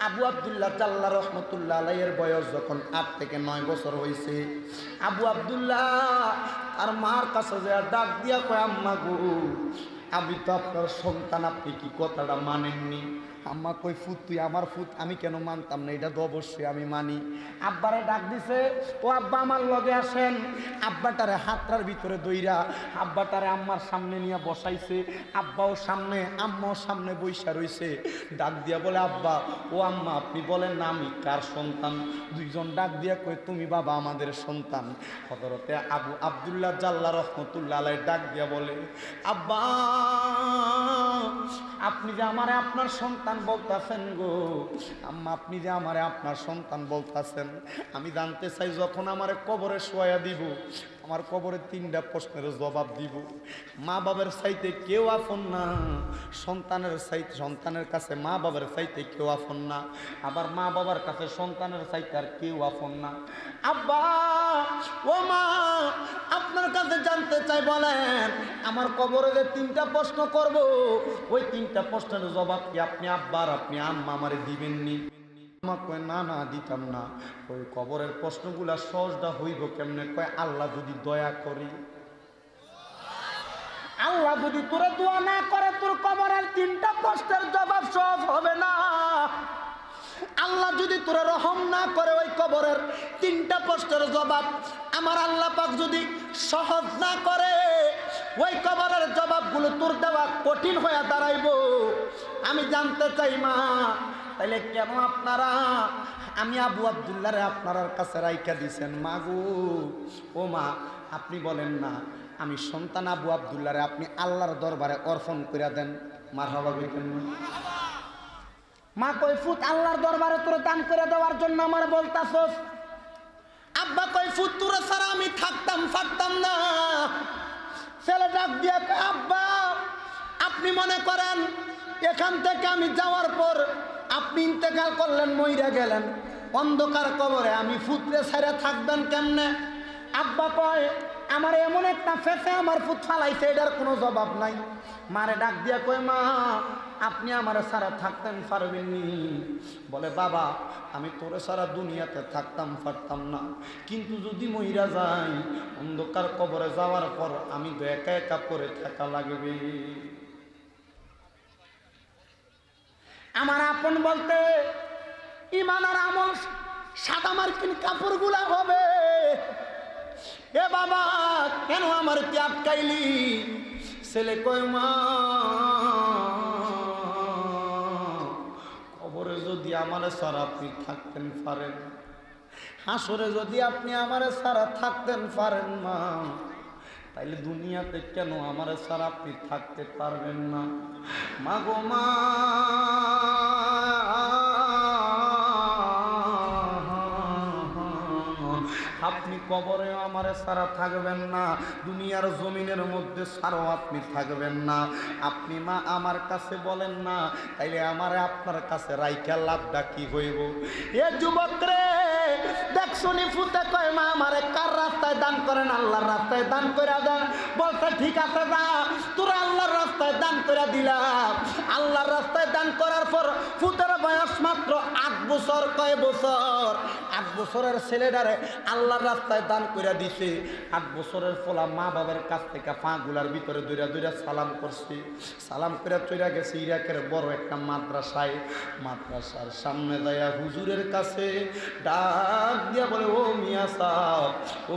আবু আব্দুল্লাহ জাল্লা রহমতুল্লাহ আলাইয়ের বয়স যখন 8 থেকে 9 বছর হয়েছে, আবু আব্দুল্লাহ আর মার কাছে যা ডাক দিয়া কয়, আম্মা গো, আমি তো আপনার সন্তান, আপনি কি কথাটা মানেননি? আম্মা কই, ফুত তুই আমার ফুত, আমি কেন মানতাম না? এটা তো অবশ্যই আমি মানি। আব্বারে ডাক দিছে, ও আব্বা আমার লগে আসেন। আব্বাটারে হাতটার ভিতরে দইরা আব্বাটারে আম্মার সামনে নিয়ে বসাইছে। আব্বাও সামনে, আম্মাও সামনে বইসা রইছে। ডাক দিয়া বলে, আব্বা ও আম্মা, আপনি বলেন না আমি কার সন্তান? দুইজন ডাক দিয়া কই, তুমি বাবা আমাদের সন্তান। হযরতে আবু আব্দুল্লাহ জাল্লা রহমতুল্লাহ আলাইহি ডাক দিয়া বলে, আব্বা আপনি যে আমারে আপনার সন্তান বলতাছেন গো, আম্মা আপনি যে আমারে আপনার সন্তান বলতাছেন, আমি জানতে চাই যখন আমারে কবরে শোয়া দিব, আমার কবরে 3টা প্রশ্নের জবাব দিব। মা বাবার চাইতে কেউ আপন না, সন্তানের কাছে মা বাবার চাইতে কেউ আপন না, আবার মা বাবার কাছে সন্তানের চাইতে আর কেউ আপন না। আব্বা ও মা, আপনার কাছে জানতে চাই, বলেন আমার কবরে যে 3টা প্রশ্ন করব, ওই 3টা প্রশ্নের জবাব কি আপনি আব্বা আর আপনি আম্মা আমারে দিবেননি? মা কয়, না না, দিতাম না। ওই কবরের প্রশ্নগুলা সহজটা হইব কেমনে? কয়, আল্লাহ যদি দয়া করি, আল্লাহ যদি তোরে দোয়া না করে, তোর কবরের 3টা প্রশ্নের জবাব সহজ হবে না। আল্লাহ যদি তোরে রহম না করে, ওই কবরের 3টা প্রশ্নের জবাব আমার আল্লাহ পাক যদি সহজ না করে, ওই কবরের জবাবগুলো তোর দেওয়া কঠিন হয়ে দাঁড়াইব। আমি জানতে চাই মা, তাইলে কেন আপনারা আমি আবু আব্দুল্লাহরে আপনার কাছে রাইখা দিছেন? মা গো, ও মা, আপনি বলেন না, আমি সন্তান আবু আব্দুল্লাহরে আপনি আল্লাহর দরবারে অর্পণ করে দেন। মারহাবা বলেন। মা কই, ফুত আল্লাহর দরবারে তোরে দান করে দেওয়ার জন্য আমার বলতাছস? আব্বা কই, ফুত তোরে ছাড়া আমি থাকতাম পারতাম না। ছেলে ডাক দিয়া কয়, আব্বা আপনি মনে করেন এখান থেকে আমি যাওয়ার পর আপনি ইন্তেকাল করলেন, মইরা গেলেন অন্ধকার কবরে, আমি ফুতরে ছেড়ে থাকবেন কেমনে? আব্বা কয়, আমার এমন একটা ফেসে আমার ফুত ফালাইছে, এটার কোনো জবাব নাই। মারে ডাক দিয়া কয়, মা আপনি আমার সারা থাকতেন পারবেননি? বলে, বাবা আমি তোরে সারা দুনিয়াতে থাকতাম পারতাম না, কিন্তু যদি মইরা যাই, অন্ধকার কবরে যাওয়ার পর আমি তো একা একা পড়ে থাকা লাগবে। আমার আপন বলতে ইমান আর আমল সাদা মার্কিন কাপড়গুলা হবে। এ বাবা কেন আমার কি আটকাইলি? ছেলে কয়, মা কবরে যদি আমার ছাড়া আপনি থাকতেন পারেন, হাসরে যদি আপনি আমার ছাড়া থাকতেন পারেন মা, তাইলে দুনিয়াতে কেন আমার ছাড়া আপনি থাকতে পারবেন না? মা গো মা, আপনি কবরে আমার ছাড়া থাকবেন না, দুনিয়ার জমিনের মধ্যে ছাড়াও আপনি থাকবেন না। আপনি মা আমার কাছে বলেন না, তাইলে আমারে আপনার কাছে রাইখা লাভটা কি হইব? এ যুবক রে, দেখছনি ফুতে কয়, মা আমারে কার রাস্তায় দান করেন? আল্লাহর রাস্তায় দান করে দেন। বলছে, ঠিক আছে যা, তোরা আল্লাহর রাস্তায় দান করে দিলাম। আল্লাহর রাস্তায় দান করার পর ফুতের বয়স মাত্র 8 বছর। কয় বছর? 8 বছরের ছেলেটারে আল্লাহর রাস্তায় দান করে দিছে। 8 বছরের ফলা মা বাবার কাছ থেকে পাগুলার ভিতরে দইরা দইরা সালাম করছে। সালাম করে চইরা গেছে ইরাকের বড় একটা মাদ্রাসায়। মাদ্রাসার সামনে যাইয়া হুজুরের কাছে ডাক দিয়া বলে, ও মিয়া সাহেব, ও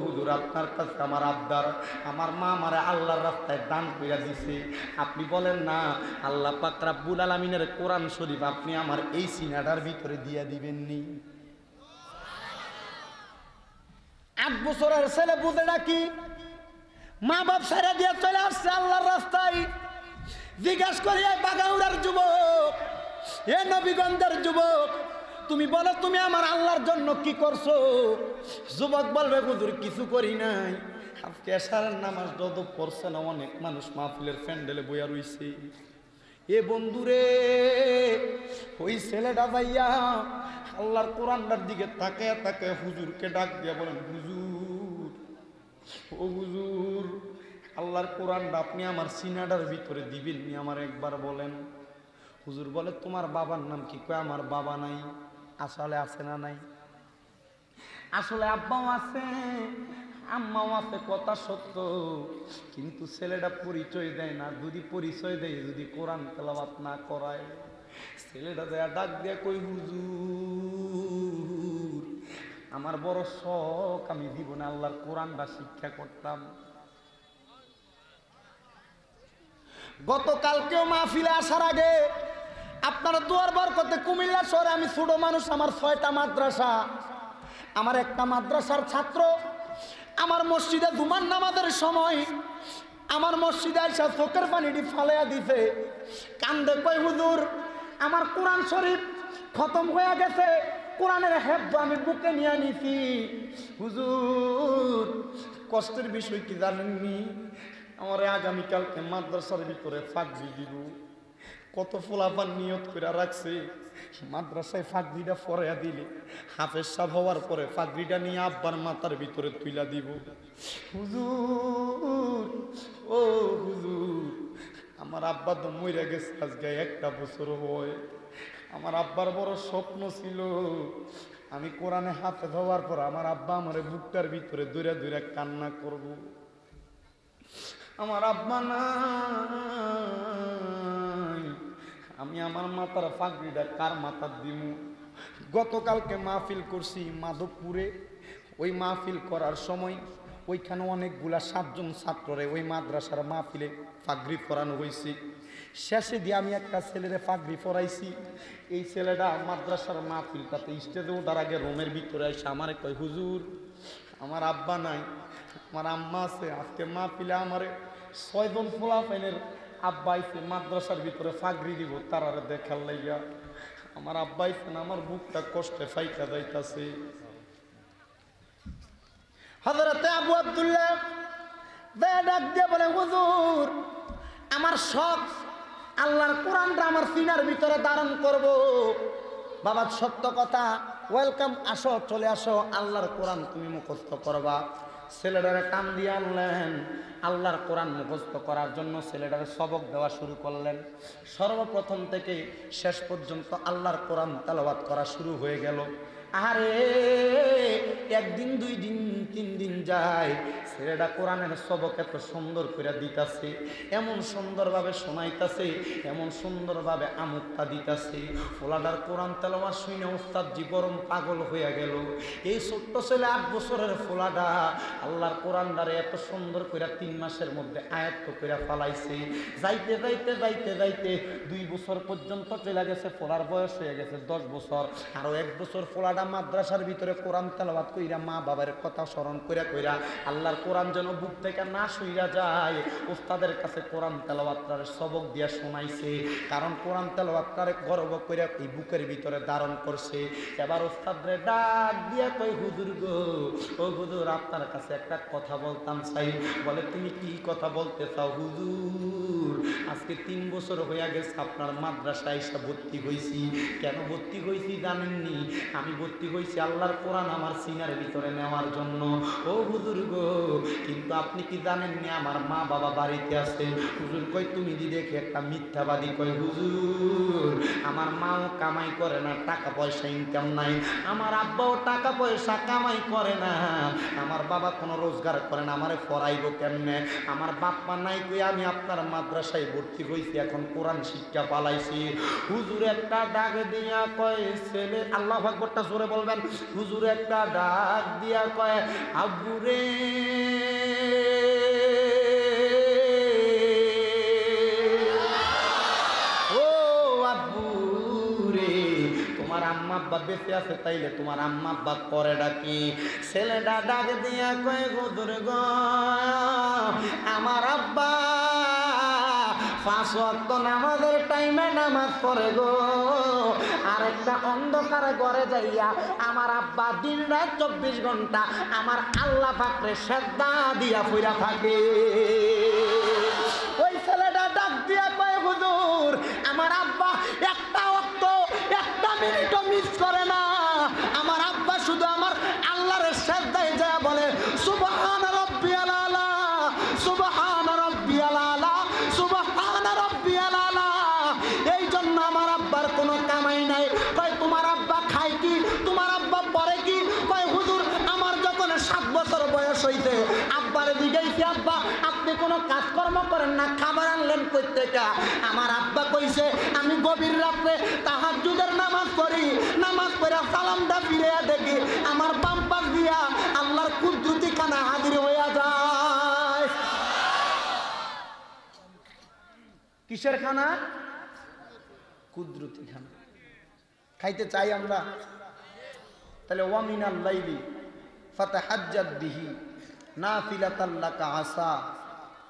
হুজুর, আপনার কাছে আমার আবদার, আমার মা আমারে আল্লাহর রাস্তায় দান করে দিছে, আপনি বলেন না আল্লাহ পাক রব্বুল আলামিনের কোরআন শরীফ আপনি আমার এই সিনাটার ভিতরে দিয়া দিবেননি? 8 বছরের ছেলে বুঝে নাকি মা বাপ ছেড়ে দিয়ে চলে আসছে আল্লাহর রাস্তায়। জিজ্ঞাস করি, বাগাউড়ার যুবক, এ নবীগঞ্জের যুবক, তুমি বলো তুমি আমার আল্লাহর জন্য কি করছো? যুবক বলবে, হুজুর কিছু করি নাই, আজকে এশারের নামাজ যত পড়ছে না, অনেক মানুষ মাহফিলের প্যান্ডেলে বইয়া রইছে। এ বন্ধুরে, ওই ছেলেটা ভাইয়া আল্লাহর কোরআনটার দিকে তাকায় তাকায় হুজুরকে ডাক দিয়া বলেন, হুজুর, ও হুজুর, আল্লাহর কোরআনটা আপনি আমার সিনাটার ভিতরে দিবেননি? আমার একবার বলেন। হুজুর বলে তোমার বাবার নাম কি? কয় আমার বাবা নাই। আসলে আছে না নাই? আসলে আব্বাও আছে আম্মাও আছে, কথা সত্য, কিন্তু ছেলেটা পরিচয় দেয় না। যদি পরিচয় দেয়, যদি কোরআন তেলাওয়াত না করায়, ছেলেটা দেয়া ডাক দিয়া কই হুজুর আমার বড় শখ, আমি জীবনে আল্লাহর কোরআনটা শিক্ষা করতাম। গতকালকেও মাহফিলে আসার আগে আপনারা দুয়ার বরকতে কুমিল্লা শহরে, আমি ছোট মানুষ, আমার 6টা মাদ্রাসা, আমার একটা মাদ্রাসার ছাত্র আমার মসজিদে জুমার নামাজের সময় আমার মসজিদে এসে চোখের পানিটি ফালাইয়া দিছে, কান্দে কয় হুজুর আমার কোরআন শরীফ খতম হয়ে গেছে, কোরআনের হেফজ আমি বুকে নিয়ে নিছি। হুজুর কষ্টের বিষয় কি জানেননি? আমার আগামীকালকে মাদ্রাসার ভিতরে ফাঁকরি দিব। কত ফোলাপান নিয়ত করে রাখছে মাদ্রাসায় ফাঁকরিটা ফরাইয়া দিলে হাফেজ সাহেব হওয়ার পরে ফাঁকরিটা নিয়ে আব্বার মাথার ভিতরে তুইলা দিব। হুজুর ও হুজুর, আমার আব্বা তো মইরা গেছে আজকে 1টা বছর হয়। আমার আব্বার বড় স্বপ্ন ছিল আমি কোরআনে হাফেজ হওয়ার পর আমার আব্বা আমার বুকটার ভিতরে দূরে দূরে কান্না করব। আমার আব্বা নাই, আমি আমার মাথার ফাঁকরিটা কার মাথার দিব? গতকালকে মাহফিল করছি মাধবপুরে। ওই মাহফিল করার সময় ওইখানে অনেকগুলা 7 জন ছাত্ররে ওই মাদ্রাসার মাহফিলে ফাঁকরি পরানো হয়েছে। শেষে দিয়ে আমি একটা ছেলেরে ফাঁকরি পরাইছি। এই ছেলেটা মাদ্রাসার মাহফিলটাতে স্টেজে ওঠার আগে রুমের ভিতরে এসে আমারে কয় হুজুর আমার আব্বা নাই, আমার আম্মা আছে, আজকে মাহফিলে আমারে 6 জন ফোলাফাইনের আব্বা আইছে মাদ্রাসার ভিতরে ফাঁকরি দিব তারারে দেখার লাইগা। আমার আব্বা আইছেন, আমার বুকটা কষ্টে ফাইকা যাইতাছে। হযরতে আবু আব্দুল্লাহ ডাক দিয়ে বলে হুজুর আমার শখ আল্লাহর কোরআনটা আমার সিনার ভিতরে ধারণ করব। বাবা সত্য কথা, ওয়েলকাম, আসো চলে আসো, আল্লাহর কোরআন তুমি মুখস্থ করবা। ছেলেটারে টান দিয়ে আনলেন, আল্লাহর কোরআন মুখস্থ করার জন্য ছেলেটারে সবক দেওয়া শুরু করলেন। সর্বপ্রথম থেকে শেষ পর্যন্ত আল্লাহর কোরআন তেলাওয়াত করা শুরু হয়ে গেল। আরে 1 দিন 2 দিন 3 দিন যায়, ছেলেটা কোরআনের সবক এত সুন্দর করে দিতাছে, এমন সুন্দরভাবে শোনাইতাছে, এমন সুন্দরভাবে আমুকটা দিতাছে। ফোলাডার কোরআন তেলাওয়াত শুনে উস্তাদ জি বরং পাগল হয়ে গেল। এই ছোট্ট ছেলে 8 বছরের ফোলাডা আল্লাহর কোরআনটারে এত সুন্দর করে 3 মাসের মধ্যে আয়ত্ত করে ফালাইছে। যাইতে যাইতে যাইতে যাইতে 2 বছর পর্যন্ত চলে গেছে, ফোলার বয়স হয়ে গেছে 10 বছর। আরো 1 বছর ফোলাডা মাদ্রাসার ভিতরে কোরআন তেলাওয়াত কইরা মা বাবার কথা স্মরণ কইরা কইরা আল্লাহর কোরআন যেন বুক থেকে না সইরা যায়, উস্তাদের কাছে কোরআন তেলাওয়াতটারে সবক দিয়া শোনাইছে। কারণ কোরআন তেলাওয়াতটারে গর্ব কইরা এই বুকের ভিতরে ধারণ করছে। এবার উস্তাদরে ডাক দিয়া কই হুজুর গো, ও হুজুর আপনার কাছে একটা কথা বলতাম চাই। বলে তুমি কি কথা বলতে চাও? হুজুর আজকে 3 বছর হয়ে গেছে আপনার মাদ্রাসায় এসে ভর্তি হইছি। কেন ভর্তি হইছি জানেননি? আমি ভর্তি হইছি আল্লাহর কোরআন আমার সিনার ভিতরে নেওয়ার জন্য। ও হুজুর গো, কিন্তু আপনি কি জানেননি আমার মা বাবা বাড়িতে আছে? হুজুর কই তুমি দি দেখে একটা মিথ্যাবাদী। কই হুজুর আমার মাও কামাই করে না, টাকা পয়সা ইনকাম নাই, আমার আব্বাও টাকা পয়সা কামাই করে না, আমার বাবা কোনো রোজগার করে না, আমারে পড়াইব কেমনে? আমার বাপ্পা নাই কই আমি আপনার মাদ্রাসায় ভর্তি হইছি, এখন কোরআন শিক্ষা পালাইছি। হুজুর একটা ডাক দিয়া কয় ছেলে, আল্লাহু আকবারটা জোরে বলবেন। হুজুর একটা ডাক দিয়া কয় আব্বু রে, ও আব্বু রে, তোমার আম্মা আব্বা বেঁচে আছে তাইলে তোমার আম্মা আব্বা করে ডাকি? ছেলেটা ডাক দিয়া কয় হুজুর গো আমার আব্বা 5 ওয়াক্ত নামাজের টাইমে নামাজ পড়ে গো, আর একটা অন্ধকার ঘরে যাইয়া আমার আব্বা দিন রাত 24 ঘন্টা আমার আল্লাহ পাকরে সেজদা দিয়া পইরা থাকে। ওই ছেলেটা ডাক দিয়া কয় হুজুর আমার আব্বা একটা ওয়াক্ত একটা মিনিটও মিস করে না, আমার আব্বা শুধু আমার আল্লাহর সেজদায় যায় বলে সুবহান রাব্বিয়াল আলা, সুবহান রাব্বিয়াল আলা, সুবহান রাব্বিয়াল আলা। এই জন্য আমার কোনো কাজকর্ম করেন না, খাবার আনলেন কই থেকে? আমার আব্বা কইছে আমি গভীর রাত্রে তাহাজ্জুদের নামাজ পড়ি, নামাজ পড়ে সালামটা ফিরে দেখি আমার বাম পাশ দিয়া আল্লাহর কুদরতি খানা হাজির হইয়া যায়। কিসের খানা? কুদরতি খানা। খাইতে চাই আমরা? তাহলে ওয়া মিনাল লাইলি ফাতাহাজ্জাদ বিহি নাফিলাতান লাকা আসা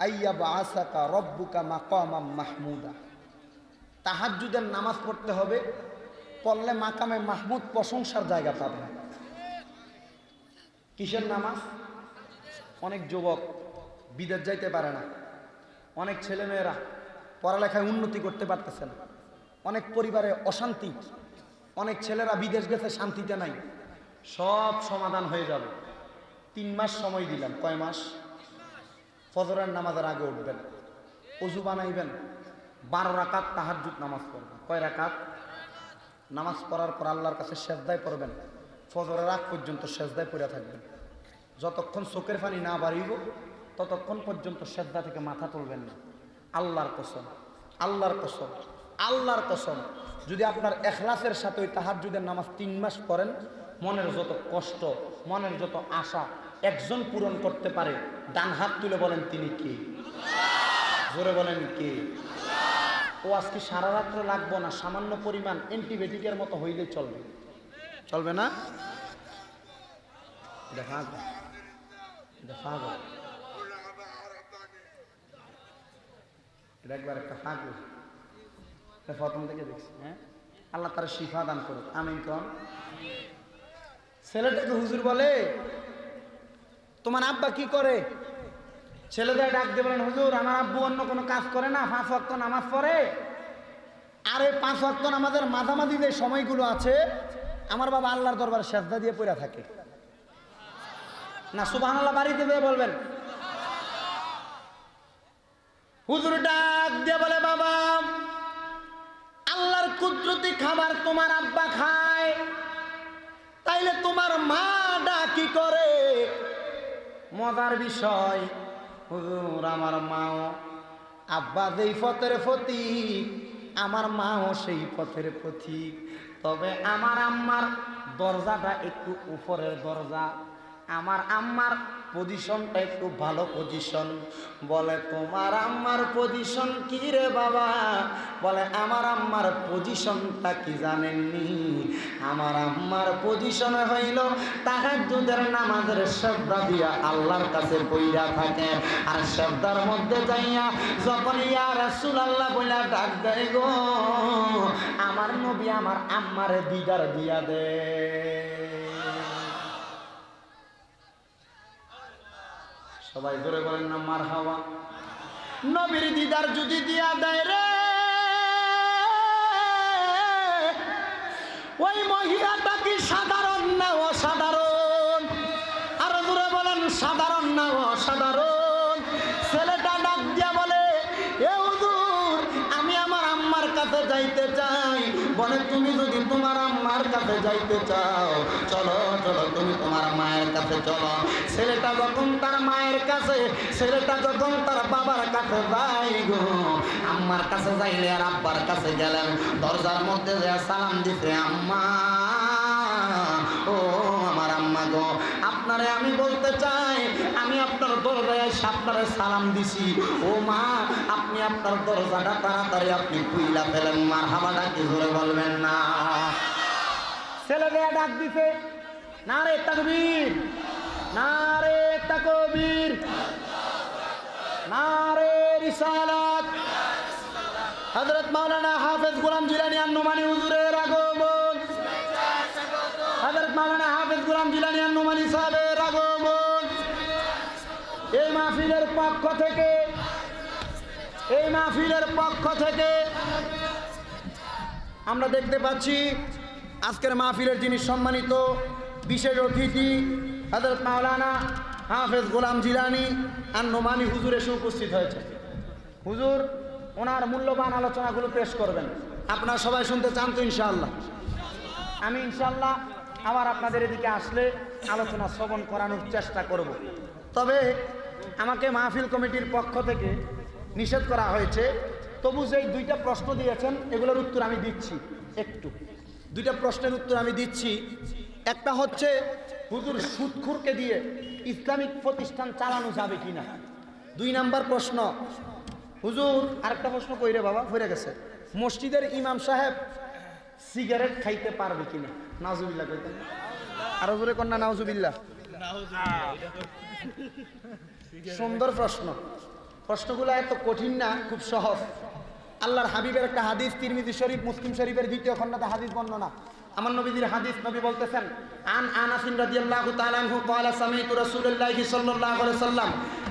আইয়াবআসাকা রাব্বুকা মাকামাম মাহমুদা। তাহাজ্জুদের নামাজ পড়তে হবে, পড়লে মাকামে মাহমুদ প্রশংসার জায়গা পাবে। কিসের নামাজ? অনেক যুবক বিদেশ যাইতে পারে না, অনেক ছেলেমেয়েরা পড়ালেখায় উন্নতি করতে পারতেছে না, অনেক পরিবারে অশান্তি, অনেক ছেলেরা বিদেশ গেছে শান্তিতে নাই। সব সমাধান হয়ে যাবে। 3 মাস সময় দিলাম। কয় মাস? ফজরের নামাজের আগে উঠবেন, ওযু বানাইবেন, 12 রাকাত তাহাজ্জুদ নামাজ পড়বেন। কয় রাকাত? নামাজ পড়ার পর আল্লাহর কাছে সেজদায় পড়বেন, ফজরের আগ পর্যন্ত সেজদায় পড়ে থাকবেন। যতক্ষণ চোখের পানি না বাড়িব ততক্ষণ পর্যন্ত সেজদা থেকে মাথা তুলবেন না। আল্লাহর কসম, আল্লাহর কসম, আল্লাহর কসম, যদি আপনার ইখলাসের সাথে ওই তাহাজ্জুদের নামাজ 3 মাস পড়েন, মনের যত কষ্ট, মনের যত আশা একজন পূরণ করতে পারে। ডান হাত তুলে বলেন তিনি কে? জোরে বলেন কে? ও আজকে সারা রাত্র লাগবো না, সামান্য পরিমাণ অ্যান্টিবায়োটিকের মতো হইলে চলবে। চলবে না? দেখা দেখা একবার একটা ফাঁক প্রথম থেকে দেখছি। হ্যাঁ, আল্লাহ তার শিফা দান করুক, আমিন কন। ছেলেটাকে হুজুর বলে তোমার আব্বা কি করে? ছেলেদের ডাক দিয়ে বলেন হুজুর আমার আব্বু অন্য কোনো কাজ করে না, 5 ওয়াক্ত নামাজ পড়ে। আর এই 5 ওয়াক্ত নামাজের মাঝামাঝি যে সময়গুলো আছে আমার বাবা আল্লাহর দরবারে সেজদা দিয়ে পড়ে থাকে। না সুবহানাল্লাহ বাড়িতে দিয়ে বলবেন। হুজুর ডাক দিয়ে বলে বাবা আল্লাহর কুদরতি খাবার তোমার আব্বা খায়, তাইলে তোমার মা কি করে? মজার বিষয় হুজুর আমার মাও আব্বা যেই পথের পথিক আমার মাও সেই পথের পথিক, তবে আমার আম্মার দরজাটা একটু উপরের দরজা, আমার আম্মার পজিশনটা একটু ভালো পজিশন। বলে তোমার আম্মার পজিশন কি রে বাবা? বলে আমার আম্মার পজিশনটা কি জানেননি? আমার আম্মার পজিশন হইল তাহাজ্জুদের নামাজের সেজদা দিয়া আল্লাহর কাছে পইরা থাকে, আর সেজদার মধ্যে যাইয়া যখন ইয়া রাসূলুল্লাহ বইলা ডাক দেয় গো আমার নবী আমার আম্মারে দিদার দিয়া দে। সবাই ধরে বলেন না মারহাবা। নবীর দিদার যদি দিয়া দেয় রে ওই মহিলাটা কি সাধারণ না অসাধারণ? আর ধরে বলেন সাধারণ না অসাধারণ? ছেলেটা ডাক দিয়া বলে এ হুজুর আমি আমার আম্মার কাছে যাইতে চাই। বলে তুমি যদি তোমার আম্মার কাছে যাইতে চাও চলো চলো তুমি তোমার মায়ের কাছে চলো। ছেলেটা যখন তার মায়ের কাছে, ছেলেটা যখন তার বাবার কাছে যাই গো, আম্মার কাছে যাইলে আর আব্বার কাছে গেলেন, দরজার মধ্যে যে সালাম দিতে আম্মা ও আমার আম্মা গো আপনারে আমি বলতে চাই আমি আপনার দরজায় আপনারে সালাম দিছি। ও মা আপনি আপনার দরজাটা তাড়াতাড়ি আপনি খুইলা ফেলেন। মারহাবাটা কি জোরে বলবেন না? ছেলেকে ডাক দিছে নারে তাকবীর, নারে তাকবীর, নারে রিসালাত। হযরত মাওলানা হাফেজ গোলাম জিলানী আন-নুমানী হুজুরের আগমন, হযরত মাওলানা হাফেজ গোলাম জিলানী আন-নুমানী সাহেবের আগমন। এই মাহফিলের পক্ষ থেকে, এই মাহফিলের পক্ষ থেকে আমরা দেখতে পাচ্ছি আজকের মাহফিলের যিনি সম্মানিত বিশেষ অতিথি হযরত মাওলানা হাফেজ গোলাম জিলানী আন-নুমানী হুজুর এসে উপস্থিত হয়েছে। হুজুর ওনার মূল্যবান আলোচনাগুলো পেশ করবেন। আপনারা সবাই শুনতে চান তো ইনশাআল্লাহ? আমি ইনশাআল্লাহ আবার আপনাদের এদিকে আসলে আলোচনা শ্রবণ করানোর চেষ্টা করব। তবে আমাকে মাহফিল কমিটির পক্ষ থেকে নিষেধ করা হয়েছে, তবু যেই দুইটা প্রশ্ন দিয়েছেন এগুলোর উত্তর আমি দিচ্ছি। একটু দুইটা প্রশ্নের উত্তর আমি দিচ্ছি। একটা হচ্ছে হুজুর সুদখোরকে দিয়ে ইসলামিক প্রতিষ্ঠান চালানো যাবে কিনা। 2 নাম্বার প্রশ্ন, হুজুর আরেকটা প্রশ্ন কইরে বাবা হয়ে গেছে, মসজিদের ইমাম সাহেব সিগারেট খাইতে পারবে কিনা। নাউজুবিল্লাহ কইতেন আর হুজুরে কন্যা নাউজুবিল্লাহ। সুন্দর প্রশ্ন, প্রশ্নগুলো এত কঠিন না, খুব সহজ। আল্লাহর হাবিবের একটা হাদিস, তিরমিজি শরীফ, মুসলিম শরীফের 2য় খণ্ডতে হাদিস বর্ণনা। আমার নবীজির হাদিস, নবী বলতেছেন, আন আনাস রাদিয়াল্লাহু তাআলা আনহু ক্বালা সামি'তু রাসূলুল্লাহি সাল্লাল্লাহু আলাইহি সাল্লাম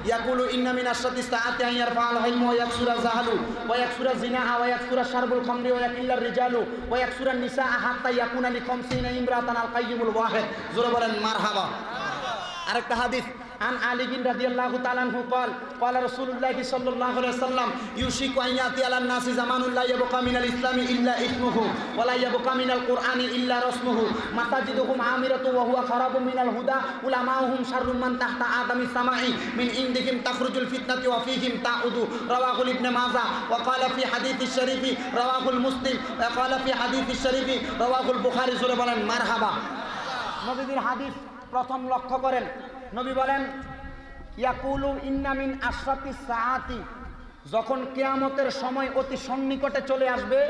ইয়াকুলু ইন্না মিন আশরাতি সাআতি আন ইয়ারফা'আল ইলমু ওয়া ইয়াকসুরা জাহালু ওয়া ইয়াকসুরা জিনাহা ওয়া ইয়াকসুরা শারবুল খামরি ওয়া ইয়াকিল্লার রিজালু ওয়া ইয়াকসুরা নিসাআ হাত্তা ইয়াকুনা লি 50 ইমরাতান আল কাইয়িমুল ওয়াহিদ। জোরে বলেন মারহাবা। আরেকটা হাদিস, আন আলী বিন রাদিয়াল্লাহু তাআলা আনহু قال قال رسول الله صلى الله عليه وسلم يوشك ان ياتي على الناس زمان لا يبقى من الاسلام الا اسمه ولا يبقى من القران الا رسمه مساجدهم عامره وهو خراب من الهدى علماؤهم شر من تحت ادم السماء من عندهم تخرج الفتنه وفيهم تعود رواه ابن ماجه وقال في حديث الشريف رواه المسلم وقال في حديث الشريف رواه البخاري। জোরে বলেন মারহাবা। নবীর হাদিস প্রথম লক্ষ্য করেন, নবী বলেন ইয়াকুলু ইন্না মিন আশরাতি সাআতি, যখন কিয়ামতের সময় অতি সন্নিকটে চলে আসবে,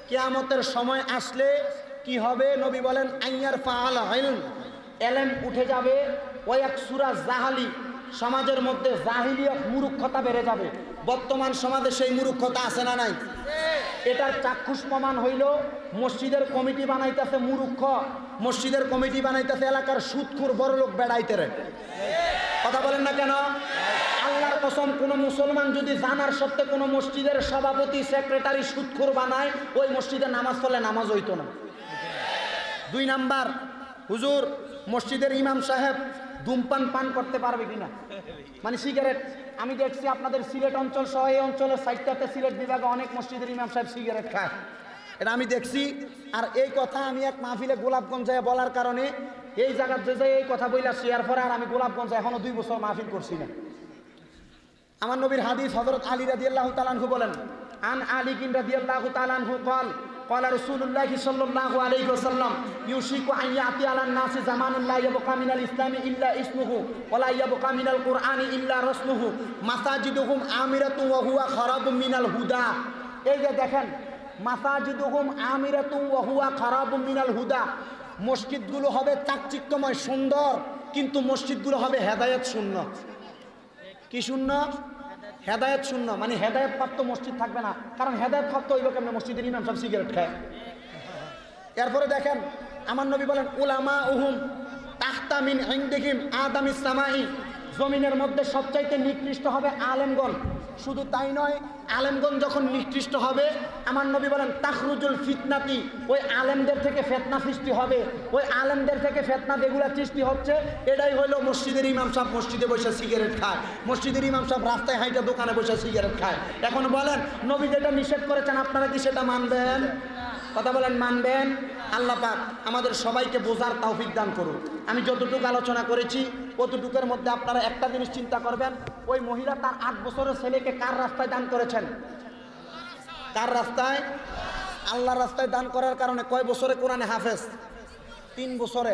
কিয়ামতের সময় আসলে কি হবে, নবী বলেন আইয়ার ফাআল ইলম, ইলম উঠে যাবে, ওয়া ইয়াকসুরা জাহালি, সমাজের মধ্যে জাহিলিয়ত মূর্খতা বেড়ে যাবে। বর্তমান সমাজে সেই মূর্খতা আছে না নাই? এটার চাক্ষুষ প্রমাণ হইল মসজিদের কমিটি বানাইতেছে মূর্খ, মসজিদের কমিটি বানাইতেছে এলাকার সুদখোর বড়লোক বেড়াইতে রে। কথা বলেন না কেন? আল্লাহর কসম, কোন মুসলমান যদি জানার সত্ত্বে কোনো মসজিদের সভাপতি সেক্রেটারি সুদখোর বানায়, ওই মসজিদে নামাজ পড়লে নামাজ হইতো না। 2 নাম্বার, হুজুর মসজিদের ইমাম সাহেব ধূমপান পান করতে পারবে কিনা, মানে সিগারেট। আমি দেখছি আপনাদের সিলেট অঞ্চল সহ এই অঞ্চলের 60টাতে সিলেট বিভাগে অনেক মসজিদের ইমাম সাহেব সিগারেট খায়, এটা আমি দেখছি। আর এই কথা আমি এক মাহফিলে গোলাপগঞ্জে বলার কারণে এই জায়গার যে এই কথা বইলা শেয়ার পরে আর আমি গোলাপগঞ্জে এখনো 2 বছর মাহফিল করছি না। আমার নবীর হাদিস, হযরত আলী রাদিয়াল্লাহু তাআলা আনহু বলেন, আন আলী রাদিয়াল্লাহু তাআলা আনহু قال قال رسول الله صلى الله عليه وسلم يوشك ان ياتي على الناس زمان لا يبقى من الاسلام الا اسمه ولا يبقى من القران الا رسمه مساجدهم عامره وهو خراب من الهدى। এই যে দেখেন, মাসাজিদুহুম আমিরাতুন ওয়া হুয়া খারাবুম মিনাল হুদা, মসজিদগুলো হবে চাকচিক্যময় সুন্দর, কিন্তু মসজিদগুলো হবে হেদায়েত শূন্য। কি শূন্য? হেদায়েত শূন্য, মানে হেদায়েত প্রাপ্ত মসজিদ থাকবে না। কারণ হেদায়েত প্রাপ্ত হইল কেমন? মসজিদের ইমাম সব সিগারেট খায়। এরপরে দেখেন, আমার নবী বলেন উলামা উহুম তাহতা মিন ইনদিহিম আদামিস সামাই, জমিনের মধ্যে সবচাইতে নিকৃষ্ট হবে আলেমগণ। শুধু তাই নয়, আলেমগণ যখন নিকৃষ্ট হবে, আমার নবী বলেন তাখরুজুল ফিতনাতি, ওই আলেমদের থেকে ফিতনা সৃষ্টি হবে। ওই আলেমদের থেকে ফিতনা যেগুলা সৃষ্টি হচ্ছে, এটাই হলো মসজিদের ইমাম সাহেব মসজিদে বসে সিগারেট খায়, মসজিদের ইমাম সাহেব রাস্তায় হাইটা দোকানে বসে সিগারেট খায়। এখন বলেন, নবী যেটা নিষেধ করেছেন আপনারা কি সেটা মানবেন? কথা বলেন, মানবেন? আল্লাহ পাক আমাদের সবাইকে বোঝার তৌফিক দান করুন। আমি যতটুকু আলোচনা করেছি অতটুকুর মধ্যে আপনারা একটা জিনিস চিন্তা করবেন, ওই মহিলা তার 8 বছরের ছেলেকে কার রাস্তায় দান করেছেন? কার রাস্তায়? আল্লাহর রাস্তায় দান করার কারণে কয় বছরে কোরআনে হাফেজ? 3 বছরে।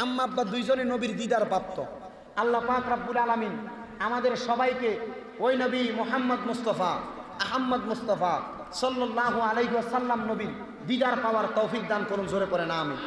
আম্মা আব্বা দুইজনে নবীর দিদার প্রাপ্ত। আল্লাহ পাক রব্বুল আলামিন আমাদের সবাইকে ওই নবী মুহাম্মদ মুস্তাফা আহমদ মুস্তাফা সাল্লাল্লাহু আলাইহি ওয়াসাল্লাম নবীর দিদার পাওয়ার তৌফিক দান করুন। জোরে পড়েন আমিন।